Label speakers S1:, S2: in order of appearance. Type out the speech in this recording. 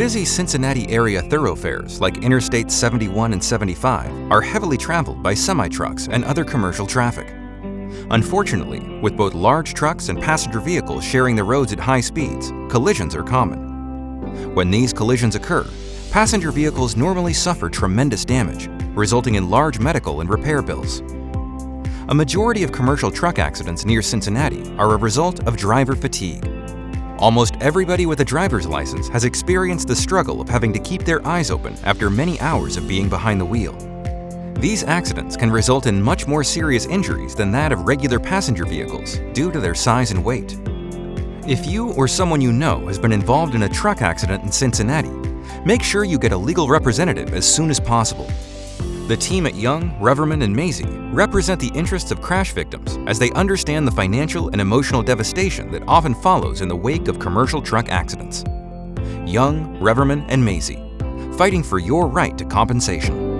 S1: Busy Cincinnati-area thoroughfares like Interstates 71 and 75 are heavily traveled by semi-trucks and other commercial traffic. Unfortunately, with both large trucks and passenger vehicles sharing the roads at high speeds, collisions are common. When these collisions occur, passenger vehicles normally suffer tremendous damage, resulting in large medical and repair bills. A majority of commercial truck accidents near Cincinnati are a result of driver fatigue. Almost everybody with a driver's license has experienced the struggle of having to keep their eyes open after many hours of being behind the wheel. These accidents can result in much more serious injuries than that of regular passenger vehicles due to their size and weight. If you or someone you know has been involved in a truck accident in Cincinnati, make sure you get a legal representative as soon as possible. The team at Young, Reverman, and Mazzei represent the interests of crash victims as they understand the financial and emotional devastation that often follows in the wake of commercial truck accidents. Young, Reverman, and Mazzei, fighting for your right to compensation.